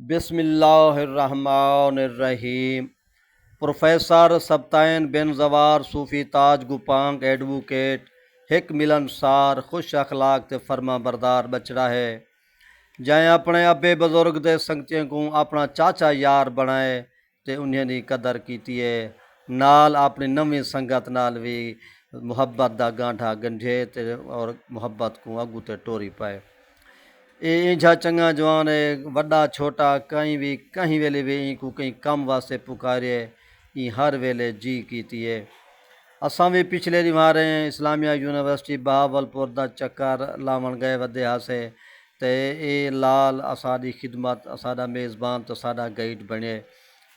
बिस्मिल्लाहिर्रहमानिर्रहीम। प्रोफेसर सब्ताइन बिन जवार सूफ़ी ताज गुपांग एडवोकेट हिक मिलनसार खुश अखलाक ते फरमा बरदार बचड़ा है जै अपने अबे बजुर्ग दे संगतियों को अपना चाचा यार बनाए ते उन्हें दी कदर कीती है नाल अपनी नवी संगत नाल भी मुहब्बत दा गांठा गंढे ते और मुहब्बत को अगू ते टोरी पाए। इंझा चंगा जवान है वड्डा छोटा कहीं भी कहीं वेले भी को कहीं कम वास्ते पुकारे ई हर वेले जी कीती है। असां भी पिछले दिवारे इस्लामिया यूनिवर्सिटी बहावलपुर दा चक्कर लावन गए वधे हासे ते ए लाल असादी खिदमत असादा मेज़बान तो सादा गाइड बने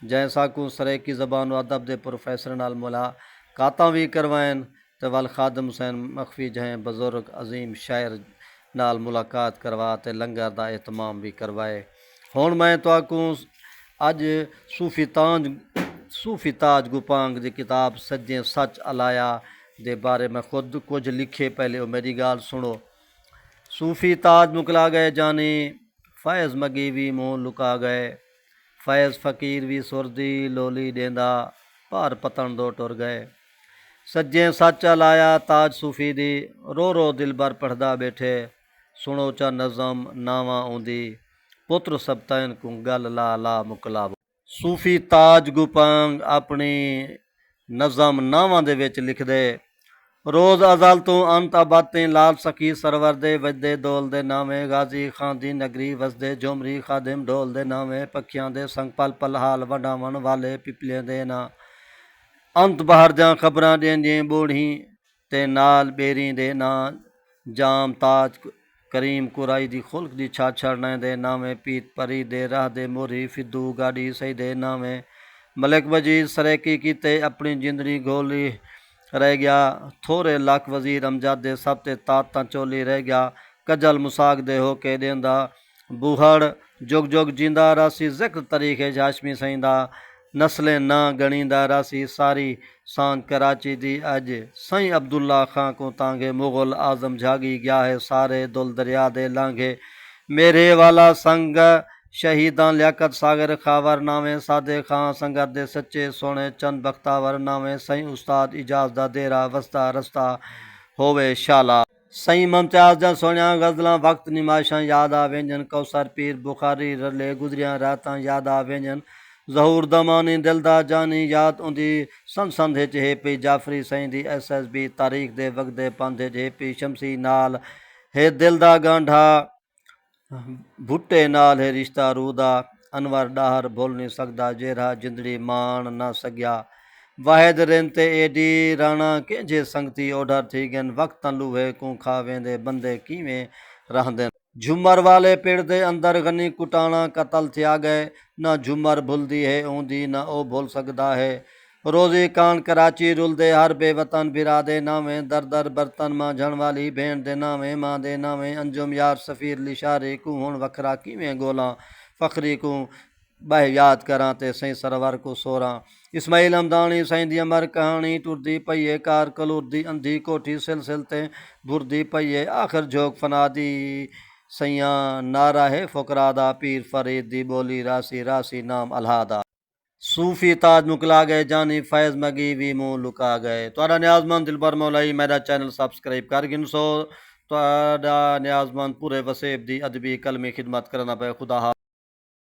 जैसा को सरेकी ज़बान अदब दे प्रोफेसर नाल मुलाकातां भी करवाएं तो वल खादम हुसैन मखफी जहें बुजुर्ग अजीम शायर नाल मुलाकात करवा ते लंगर दा एहतमाम भी करवाए। हुण मैं तुहाकू अज सूफी ताज गुपांग की किताब सज्जें सच अलाया दे बारे में खुद कुछ लिखे पहले मेरी गाल सुनो। सूफी ताज मुकला गए जानी फैज़ मगीवी मुँह लुका गए फैज़ फ़कीर भी सुरदी लोली देंदा पार पतन दो टुर गए सज्जें सच अलाया ताज सूफी दी रो रो दिल भर पढ़दा बैठे सुनो चा नज़म नावा आउंदी पुत्र सब्ताइन को गल ला ला मुकलावो। सूफी ताज गुपांग अपनी नज़म नावां दे विच लिखदे रोज़ अज़ल तो अंत अबातें लाल सखी सरवर दे वजदे दोल दे नामे गाजी खां दी नगरी वसदे जोमरी खादिम ढोल दे नामे पखियां दे संग पल पल हाल वडावन वाले पिपलियां दे ना अंत बाहर जा खबरां देंदियां बूढ़ी ते नाल बेरी दे ना जाम ताज करीम कुराई दी खुल्क दी छाछड़ने दे नामे पीत परी दे राह दे मोरी फिद्दू गाड़ी सही दे नामे मलिक वजीर सरेकी कीते अपनी जिंदड़ी गोली रह गया थोड़े लख वजीर अमजद दे सब ते ताता चोली रह गया कजल मुसाक दे हो के देंदा बूहड़ जुग जुग जिंदा रासी जिक्र तरीके हाशमी सईंदा नस्लें ना गणींदा रासी सारी सांझ कराची दी अज सई अब्दुल्ला खां को तांगे मुगल आजम जागी गया है सारे दुल दरिया दे लांघे मेरे वाला संग शहीदां लियाकत सागर खावर नावे सादे खां संगत दे सच्चे सोने चंद बख्तावर नावे सई उस्ताद इजाज दा देरा वस्ता रस्ता होवे शाला सई मुमताज जा सोनिया गजलां वक्त निमाशां याद आ व्यंजन कौसर पीर बुखारी रले गुजरियां रातां याद आ व्यंजन जहूर दमानी दिलदा जानी याद उंदी संद संद हिच हे पी जाफरी सईं दी SSB तारीख दे वगदे पंध हिच हे पी शमसी नाल हे दिलदा गांढा भुट्टे नाल है रिश्ता रूदा अनवर डाहर भुल नहीं सकदा जेरा जिंदड़ी मान ना सग्या वाहिद रिन ते एडी राणा कंहिंजे संगती ओडर थी गन वक्त लूहे को खावेंदे बंदे किवें रहंदे झूमर वाले पेड़ दे अंदर गनी कुटाणा कतल थिया गए ना झूमर भुलदी है ऊंदी ना ओ भुल सकदा है रोज़ी कान कराची रुलदे हर बेवतन बिरा दे नावे दर दर बर्तन मां झण वाली भेण दे नावे मां दे नावे अंजुम यार सफ़ीर लिशारे को हुण वखरा किवें गोला फ़खरी को बह याद करां ते सही सरवर को सोरा इस्माइल हमदानी सईं दी अमर कहानी टुरदी पईए कार कलूरदी अंधी कोठी सिलसिल ते भुरदी पईए आखिर जोग फना दी सैया नारा है फकरा दा पीर फरीद दी बोली रासी रासी नाम अलहादा सूफी ताज मुकला गए जानी फैज़ मगी भी मुँह लुका गए। तुहाडा न्याजमंद दिलबर मौलाई मेरा चैनल सबसक्राइब कर गिनसो तुहाडा न्याजमंद पूरे वसेब दी अदबी कलमी खिदमत करना पे खुदा